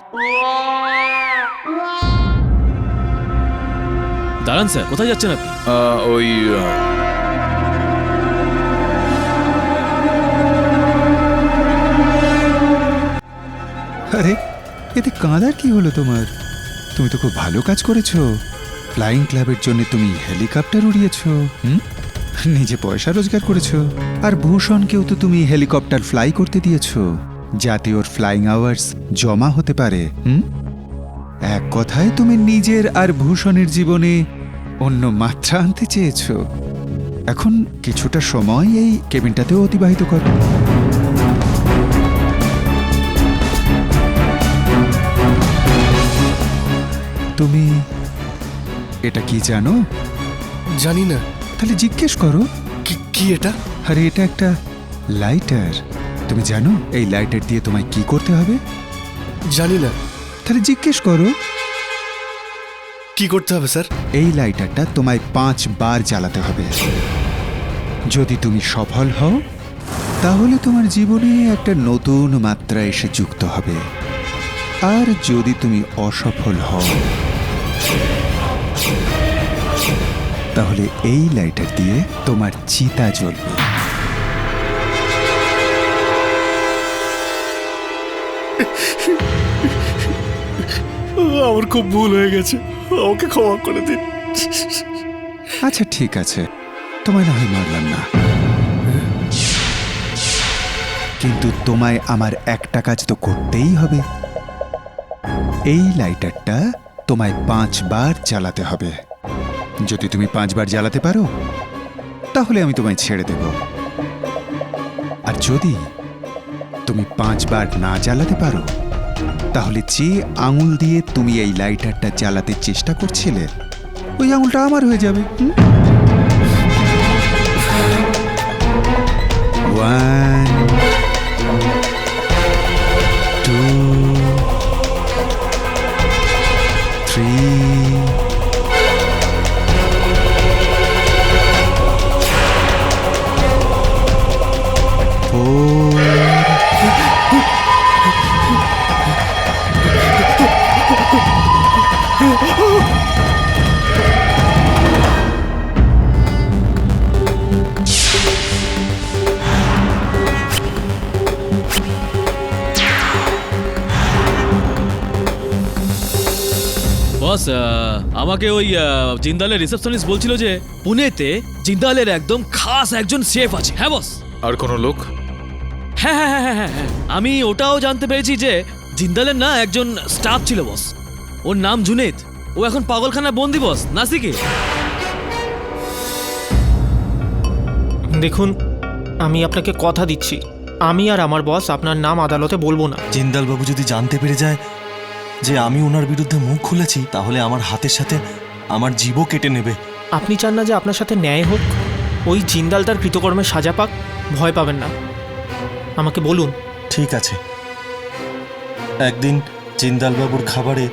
দাঁড়ান স্যার, কোথায় যাচ্ছেন আপনি? ওই আরে, এতে কাঁদার কি হলো তোমার? তুমি তো খুব ভালো কাজ করেছো। ফ্লাইং ক্লাবের জন্য তুমি হেলিকপ্টার উড়িয়েছো, নিজে পয়সা রোজগার করেছো। আর ভূষণকেও তো তুমি হেলিকপ্টার ফ্লাই করতে দিয়েছো, যাতে ওর ফ্লাইং আওয়ার্স জমা হতে পারে। এক কথায় তুমি নিজের আর ভূষণের জীবনে অন্য মাত্রা আনতে চেয়েছো। এখন কিছুটা সময় এই কেবিনটাতেও অতিবাহিত করো। তুমি এটা কি জানো? জানি না। তাহলে জিজ্ঞেস করো। কি এটা? আরে, এটা একটা লাইটার। তুমি জানো এই লাইটার দিয়ে তোমায় কি করতে হবে? জানি না। তাহলে জিজ্ঞেস করো। কি করতে হবে স্যার? এই লাইটারটা তোমায় 5 বার জ্বালাতে হবে। যদি তুমি সফল হও তাহলে তোমার জীবনে একটা নতুন মাত্রা এসে যুক্ত হবে, আর যদি তুমি অসফল হও তাহলে এই লাইটার দিয়ে তোমার চিতা জ্বলবে। আমার খুব ভুল হয়ে গেছে, আমাকে ক্ষমা করে দিন। আচ্ছা ঠিক আছে, তোমায় না হয় মারলাম না, কিন্তু তোমায় আমার একটা কাজ তো করতেই হবে। এই লাইটারটা তোমায় 5 বার জ্বালাতে হবে। যদি তুমি 5 বার জ্বালাতে পারো তাহলে আমি তোমায় ছেড়ে দেব, আর যদি তুমি 5 বার না জ্বালাতে পারো, তাহলে যে আঙুল দিয়ে তুমি এই লাইটারটা জ্বালাতে চেষ্টা করছিলে, ওই আঙুলটা আমার হয়ে যাবে। 1 2 3 বস, আমাকে ওই জিন্দালের রিসেপশনিস্ট বলছিল যে পুনেতে জিন্দালের একদম খাস একজন শেফ আছে। হ্যাঁ বস। আর কোনো লোক? হ্যাঁ হ্যাঁ হ্যাঁ হ্যাঁ হ্যাঁ, আমি ওটাও জানতে পেরেছি যে জিন্দালের না একজন স্টাফ ছিল বস, ওর নাম জুনেদ। ও এখন পাগলখানা বন্দি বস, নাসিকে। দেখুন, আমি আপনাকে কথা দিচ্ছি, আমি আর আমার বস আপনার নাম আদালতে বলবো না। জিন্দালবাবু যদি জানতে পেরে যায় যে আমি ওনার বিরুদ্ধে মুখ খুলেছি, তাহলে আমার হাতের সাথে আমার জীবও কেটে নেবে। আপনি চান না যে আপনার সাথে ন্যায় হোক? ওই জিন্দাল তার কৃতকর্মের সাজা পাক, ভয় পাবেন না, আমাকে বলুন। ঠিক আছে, একদিন জিন্দালবাবুর খাবারে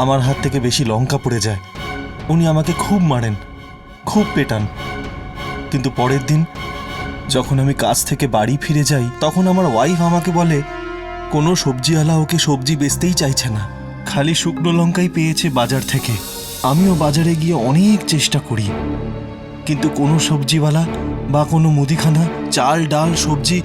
আমার হাত থেকে বেশি লঙ্কা পড়ে যায়। উনি আমাকে খুব মারেন, খুব পেটান। কিন্তু পরের দিন যখন আমি কাজ থেকে বাড়ি ফিরে যাই, তখন আমার ওয়াইফ আমাকে বলে কোনো সবজিওয়ালা ওকে সবজি বেচতেই চাইছে না, খালি শুকনো লঙ্কাই পেয়েছে বাজার থেকে। আমিও বাজারে গিয়ে অনেক চেষ্টা করি, কিন্তু কোনো সবজিওয়ালা বা কোনো মুদিখানা চাল ডাল সবজি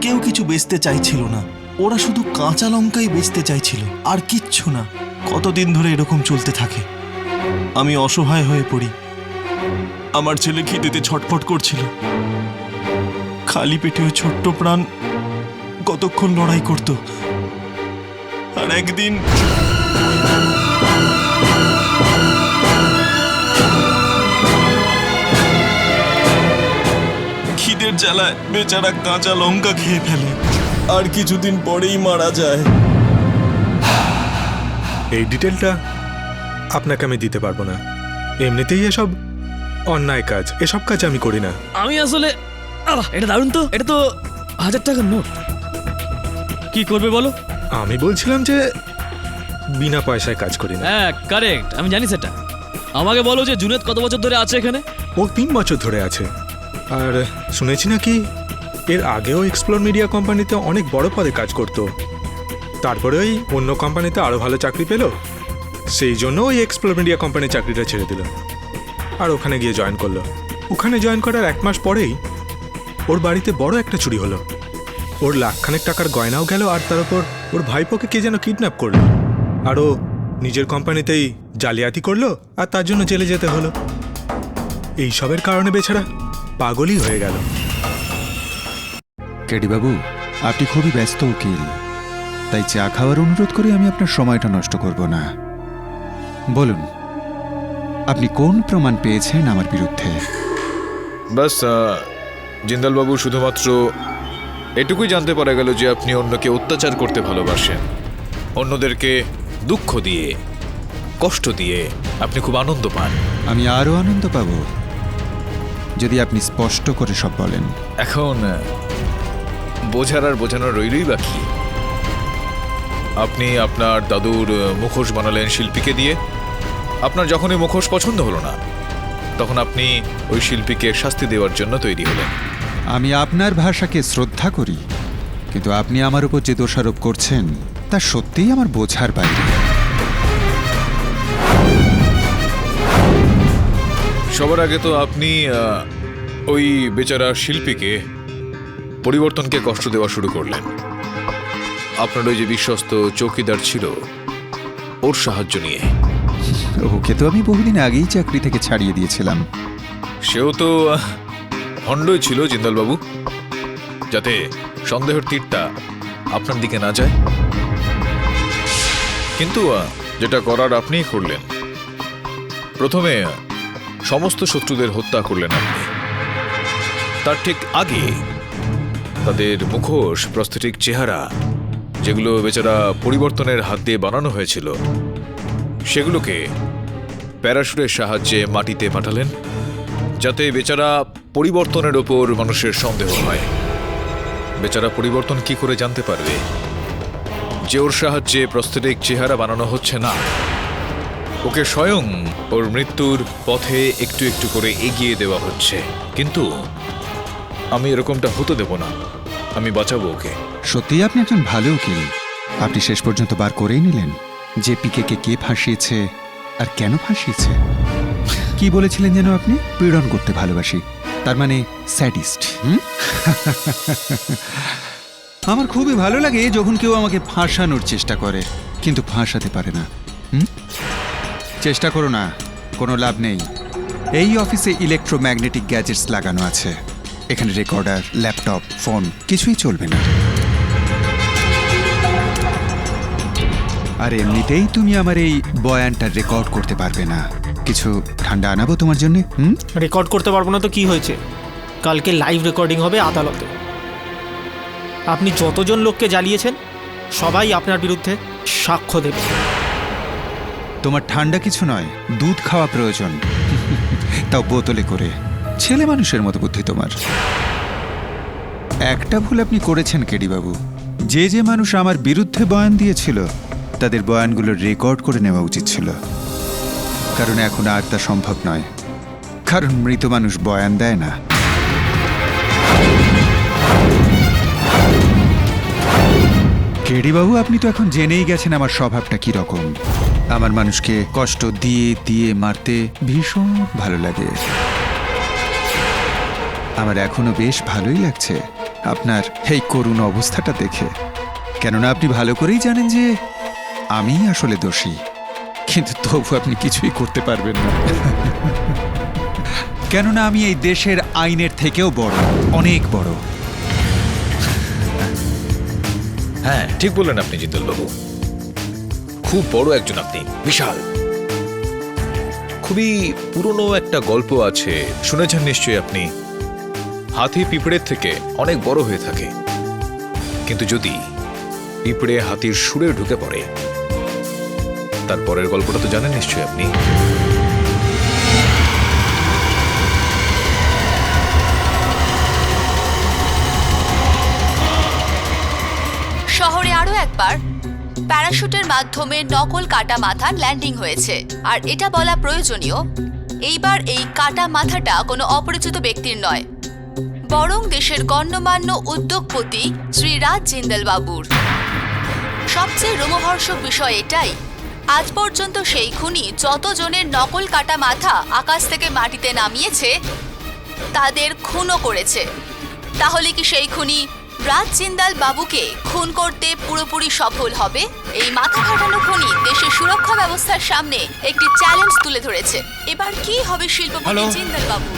কেউ কিছু বেচতে চাইছিল না। ওরা শুধু কাঁচা লঙ্কাই বেচতে চাইছিল, আর কিচ্ছু না। কতদিন ধরে এরকম চলতে থাকে। আমি অসহায় হয়ে পড়ি। আমার ছেলে খিদেতে ছটফট করছিল, খালি পেটে ওই ছোট্ট প্রাণ কতক্ষণ লড়াই করত। আর একদিন খিদের জ্বালায় বেচারা কাঁচা লঙ্কা খেয়ে ফেলে, আর কিছুদিন পরেই মারা যায়। এই ডিটেলটা আপনাকে আমি দিতে পারবো না। এমনিতেই এসব অন্যায় কাজ, এসব কাজ আমি করি না। আমি আসলে এটা দারুণ তো, এটা তো 1000 টাকার নোট। কি করবে বলো? আমি বলছিলাম যে বিনা পয়সায় কাজ করি না। হ্যাঁ কারেক্ট, আমি জানি সেটা। আমাকে বলো যে জুনেদ কত বছর ধরে আছে এখানে? ও 3 বছর ধরে আছে। আর শুনেছি নাকি এর আগেও এক্সপ্লোর মিডিয়া কোম্পানিতে অনেক বড় পদে কাজ করতো। তারপরে ওই অন্য কোম্পানিতে আরও ভালো চাকরি পেল, সেই জন্য ওই এক্সপ্লোর মিডিয়া কোম্পানির চাকরিটা ছেড়ে দিল আর ওখানে গিয়ে জয়েন করলো। ওখানে জয়েন করার 1 মাস পরেই ওর বাড়িতে বড় একটা চুরি হলো। ওর লাখখানেক টাকার গয়নাও গেল, আর তার উপর ওর ভাইপোকে কে যেন কিডন্যাপ করলো, আর ও নিজের কোম্পানিতেই জালিয়াতি করলো, আর তার জন্য জেলে যেতে হলো। এইসবের কারণে বেচারা পাগলই হয়ে গেল। কেডি বাবু, আপনি খুবই ব্যস্ত উকিল, তাই চা খাওয়ার অনুরোধ করে আমি আপনার সময়টা নষ্ট করব না। বলুন, আপনি কোন প্রমাণ পেয়েছেন আমার বিরুদ্ধে? বাস জিন্দালবাবু শুধুমাত্র এটুকুই জানতে পারা গেল যে আপনি অন্যকে অত্যাচার করতে ভালোবাসেন, অন্যদেরকে দুঃখ দিয়ে কষ্ট দিয়ে আপনি খুব আনন্দ পান। আমি আরও আনন্দ পাব যদি আপনি স্পষ্ট করে সব বলেন। এখন বোঝার আর বোঝানোর রইলই বাকি। আপনি আপনার দাদুর মুখোশ বানালেন শিল্পীকে দিয়ে। আপনার যখনই মুখোশ পছন্দ হলো না, তখন আপনি ওই শিল্পীকে শাস্তি দেওয়ার জন্য তৈরি হলেন। আমি আপনার ভাষাকে শ্রদ্ধা করি, কিন্তু আপনি আমার উপর যে দোষারোপ করছেন তা সত্যিই আমার বোঝার বাইরে। সবার আগে তো আপনি ওই বেচারা শিল্পীকে পরিবর্তনকে কষ্ট দেওয়া শুরু করলেন। আপনার ওই যে বিশ্বস্ত চৌকিদার ছিল, ওর সাহায্য নিয়ে। ওকে তো আমি বহুদিন আগেই চাকরি থেকে ছাড়িয়ে দিয়েছিলাম। সেও তো ভণ্ডই ছিল জিন্দালবাবু, যাতে সন্দেহের তীরটা আপনার দিকে না যায়। কিন্তু যেটা করার আপনিই করলেন। প্রথমে সমস্ত শত্রুদের হত্যা করলেন আপনি, তার ঠিক আগে তাদের মুখোশ, প্রস্থেটিক চেহারা, যেগুলো বেচারা পরিবর্তনের হাত দিয়ে বানানো হয়েছিল, সেগুলোকে প্যারাশুটের সাহায্যে মাটিতে পাঠালেন, যাতে বেচারা পরিবর্তনের ওপর মানুষের সন্দেহ হয়। বেচারা পরিবর্তন কি করে জানতে পারবে যে ওর সাহায্যে প্রস্থেটিক চেহারা বানানো হচ্ছে না? ওকে স্বয়ং ওর মৃত্যুর পথে একটু একটু করে এগিয়ে দেওয়া হচ্ছে। কিন্তু আমি এরকমটা হতে দেব না, আমি বাঁচাবো ওকে। সত্যিই আপনি একজন ভালো উকিল। আপনি শেষ পর্যন্ত বার করেই নিলেন যে পিকে কে ফাঁসিয়েছে আর কেন ফাঁসিয়েছে। কি বলেছিলেন যেন আপনি? পীড়ন করতে ভালোবাসি, তার মানে স্যাডিস্ট। আমার খুবই ভালো লাগে যখন কেউ আমাকে ফাঁসানোর চেষ্টা করে, কিন্তু ফাঁসাতে পারে না। চেষ্টা করো না, কোনো লাভ নেই। এই অফিসে ইলেকট্রোম্যাগনেটিক গ্যাজেটস লাগানো আছে। এখানে রেকর্ডার, ল্যাপটপ, ফোন কিছুই চলবে না। আর এমনিতেই তুমি আমার এই বয়ানটা রেকর্ড করতে পারবে না। কিছু ঠান্ডা আনাবো তোমার জন্য? রেকর্ড করতে পারবো না তো কি হয়েছে? কালকে লাইভ রেকর্ডিং হবে আদালতে। আপনি যতজন লোককে জ্বালিয়েছেন সবাই আপনার বিরুদ্ধে সাক্ষ্য দেবে। তোমার ঠান্ডা কিছু নয়, দুধ খাওয়া প্রয়োজন, তাও বোতলে করে। ছেলে মানুষের মতো বুদ্ধি তোমার। একটা ভুল আপনি করেছেন কেডি বাবু। যে যে মানুষ আমার বিরুদ্ধে বয়ান দিয়েছিল তাদের বয়ানগুলো রেকর্ড করে নেওয়া উচিত ছিল, কারণ এখন আর তা সম্ভব নয়, কারণ মৃত মানুষ বয়ান দেয় না। কেডি বাবু, আপনি তো এখন জেনেই গেছেন আমার স্বভাবটা কি রকম। আমার মানুষকে কষ্ট দিয়ে দিয়ে মারতে ভীষণ ভালো লাগে। আমার এখনো বেশ ভালোই লাগছে আপনার এই করুণ অবস্থাটা দেখে, কেননা আপনি ভালো করেই জানেন যে আমি আসলে দোষী, কিন্তু তবু আপনি কিছুই করতে পারবেন না। কেননা আমি এই দেশের আইনের থেকেও বড়, অনেক বড়। হ্যাঁ, ঠিক বললেন আপনি জিন্দল বাবু। খুব বড় একজন আপনি, বিশাল। খুবই পুরনো একটা গল্প আছে, শুনেছেন নিশ্চয়ই আপনি। হাতি পিঁপড়ের থেকে অনেক বড় হয়ে থাকে, কিন্তু যদি পিঁপড়ে হাতির সুরে ঢুকে পড়ে, তারপরের গল্পটা তো জানেন নিশ্চয়ই আপনি। শহরে আরো একবার প্যারাশুটের মাধ্যমে নকল কাটা মাথা ল্যান্ডিং হয়েছে। আর এটা বলা প্রয়োজনীয়, এইবার এই কাটা মাথাটা কোনো অপরিচিত ব্যক্তির নয়, বরং দেশের গণ্যমান্য উদ্যোগপতি শ্রী রাজ জিন্দাল বাবুর। সবচেয়ে রোমহর্ষক বিষয় এটাই, আজ পর্যন্ত সেই খুনি যতজনের নকল কাটা মাথা আকাশ থেকে মাটিতে নামিয়েছে তাদের খুনও করেছে। তাহলে কি সেই খুনি রাজ জিন্দাল বাবুকে খুন করতে পুরোপুরি সফল হবে? এই মাথা ফাটানো খুনি দেশের সুরক্ষা ব্যবস্থার সামনে একটি চ্যালেঞ্জ তুলে ধরেছে। এবার কি হবে শিল্পপতি জিন্দাল বাবু?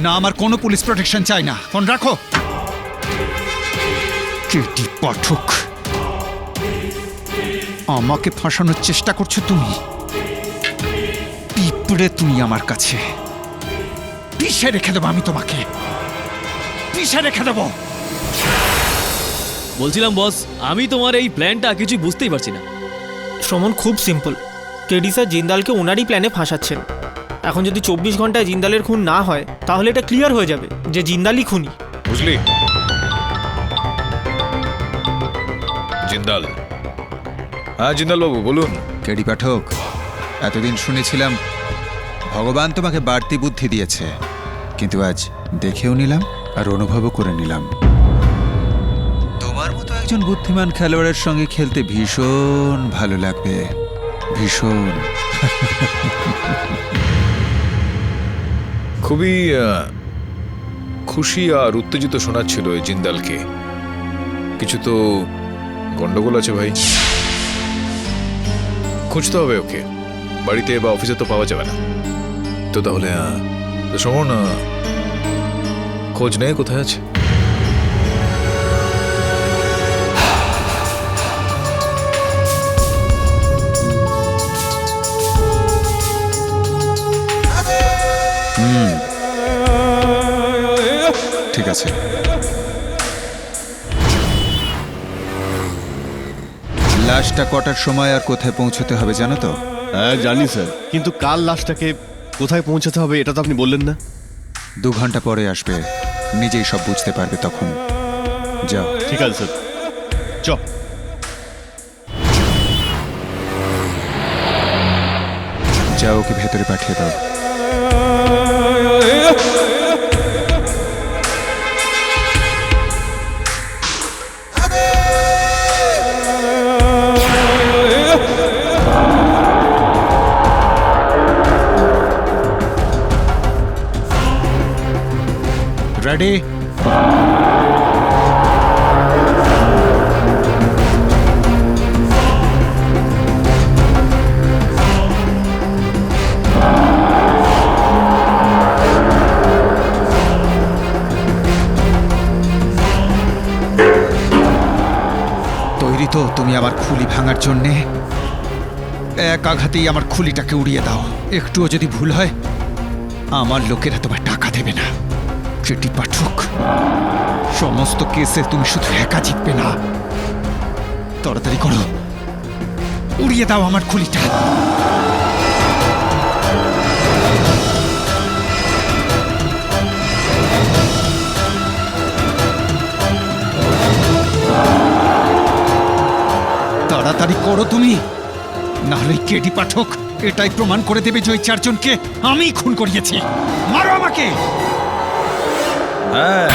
না, আমার কোনো পুলিশ প্রোটেকশন চাই না। ফোন রাখো। কেডি পাঠক, আমাকে ফাঁসানোর চেষ্টা করছো তুমি। পিঁপড়ে তুমি আমার কাছে। পিষে রেখে দেবো আমি তোমাকে, পিষে রেখে দেবো। বলছিলাম বস, আমি তোমার এই প্ল্যানটা কিছু বুঝতেই পারছি না। সমন, খুব সিম্পল। কেডি স্যার জিন্দালকে ওনারই প্ল্যানে ফাঁসাচ্ছেন। এখন যদি 24 ঘন্টায় জিন্দালের খুন না হয় তাহলে এটা ক্লিয়ার হয়ে যাবে যে জিন্দালই খুনি। বুঝলি জিন্দাল? হ্যাঁ জিন্দাল বাবু বলুন। কেডি পাঠক, এতদিন শুনেছিলাম ভগবান তোমাকে বাড়তি বুদ্ধি দিয়েছে, কিন্তু আজ দেখেও নিলাম আর অনুভবও করে নিলাম তোমার মতো একজন বুদ্ধিমান খেলোয়াড়ের সঙ্গে খেলতে ভীষণ ভালো লাগবে, ভীষণ। খুবই খুশি আর উত্তেজিত শোনাচ্ছিল এই জিন্দালকে। কিছু তো গন্ডগোল আছে ভাই, খুঁজতে হবে ওকে। বাড়িতে বা অফিসে তো পাওয়া যাবে না। তো তাহলে শোন, খোঁজ নেই কোথায় আছে। ঠিক আছে, লাশটা কটার সময় আর কোথায় পৌঁছতে হবে জানো তো? হ্যাঁ জানি স্যার, কিন্তু কাল লাশটাকে কোথায় পৌঁছাতে হবে এটা তো আপনি বললেন না। 2 ঘন্টা পরে আসবে, নিজেই সব বুঝতে পারবে তখন। যাও। ঠিক আছে স্যার, চ। যাও, ওকে ভেতরে পাঠিয়ে দাও। রেডি? তৈরি তো তুমি আমার খুলি ভাঙার জন্যে? এক আঘাতেই আমার খুলিটাকে উড়িয়ে দাও। একটুও যদি ভুল হয়, আমার লোকেরা তোমার টাকা দেবে না। কেটি পাঠক, সমস্ত কেসে তুমি শুধু একা জিতবে না। তাড়াতাড়ি করো, উড়িয়ে দাও আমার খুলিটা। তাড়াতাড়ি করো তুমি, নাহলে কেটি পাঠক এটাই প্রমাণ করে দেবে যে ওই 4 জনকে আমি খুন করিয়েছি। মারো আমাকে। হ্যাঁ,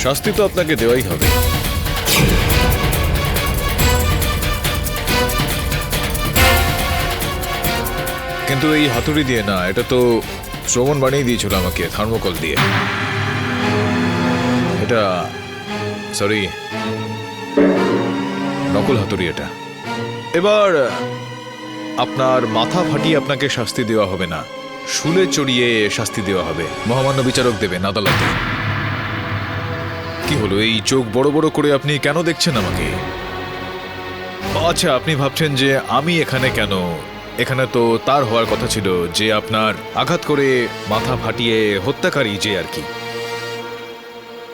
শাস্তি তো আপনাকে দেওয়াই হবে। কিন্তু এই হাতুড়ি দিয়ে না, এটা তো শ্রবণ বানিয়ে দিয়েছিল আমাকে থার্মোকল দিয়ে। এটা সরি, নকল হাতুড়ি এটা। এবার আপনার মাথা ফাটিয়ে আপনাকে শাস্তি দেওয়া হবে না, শুলে চড়িয়ে শাস্তি দেওয়া হবে। মহামান্য বিচারক দেবেন আদালতে। কি হলো, এই চোখ বড় বড় করে আপনি কেন দেখছেন আমাকে? আচ্ছা, আপনি ভাবছেন যে আমি এখানে কেন? এখানে তো তার হওয়ার কথা ছিল, যে আপনার আঘাত করে মাথা ফাটিয়ে হত্যাকারী যে আর কি।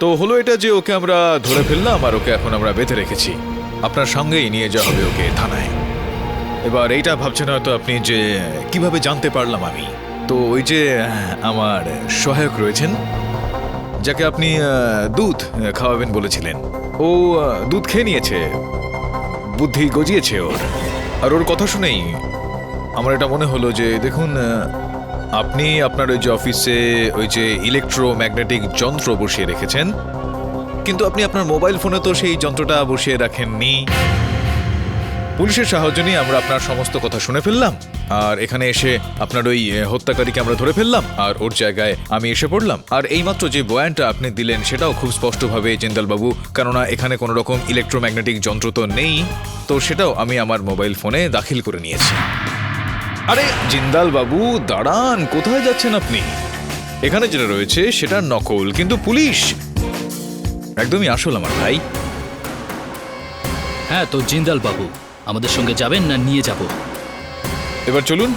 তো হলো এটা যে ওকে আমরা ধরে ফেললাম আর ওকে এখন আমরা বেঁধে রেখেছি। আপনার সঙ্গেই নিয়ে যাওয়া হবে ওকে থানায়। এবার এইটা ভাবছেন হয়তো আপনি যে কিভাবে জানতে পারলাম আমি। তো ওই যে আমার সহায়ক রয়েছেন, যাকে আপনি দুধ খাওয়াবেন বলেছিলেন, ও দুধ খেয়ে নিয়েছে, বুদ্ধি গজিয়েছে ওর। আর ওর কথা শুনেই আমার এটা মনে হলো যে দেখুন, আপনি আপনার ওই যে অফিসে ওই যে ইলেকট্রোম্যাগনেটিক যন্ত্র বসিয়ে রেখেছেন, কিন্তু আপনি আপনার মোবাইল ফোনে তো সেই যন্ত্রটা বসিয়ে রাখেননি। পুলিশের সাহায্য নিয়ে আমরা আপনার সমস্ত কথা শুনে ফেললাম, আর এখানে এসে আপনার ওই হত্যাকারীকে আমরা ধরে ফেললাম, আর ওর জায়গায় আমি এসে পড়লাম। আর এইমাত্র যে বয়ানটা আপনি দিলেন সেটাও খুব স্পষ্টভাবে জিন্দালবাবু, কেননা এখানে কোনো রকম ইলেকট্রোম্যাগনেটিক যন্ত্র তো নেই, তো সেটাও আমি আমার মোবাইল ফোনে দাখিল করে নিয়েছি। আরে জিন্দালবাবু দাঁড়ান, কোথায় যাচ্ছেন আপনি? এখানে যেটা রয়েছে সেটা নকল, কিন্তু পুলিশ একদমই আসল আমার ভাই। হ্যাঁ, তো জিন্দাল বাবু আমাদের সঙ্গে যাবেন না নিয়ে যাব? এবার চলুন,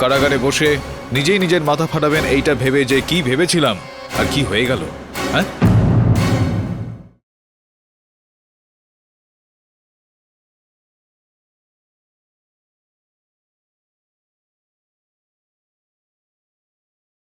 কারাগারে বসে নিজেই নিজের মাথা ফাটাবেন এইটা ভেবে যে কি ভেবেছিলাম আর কি হয়ে গেল। হ্যাঁ,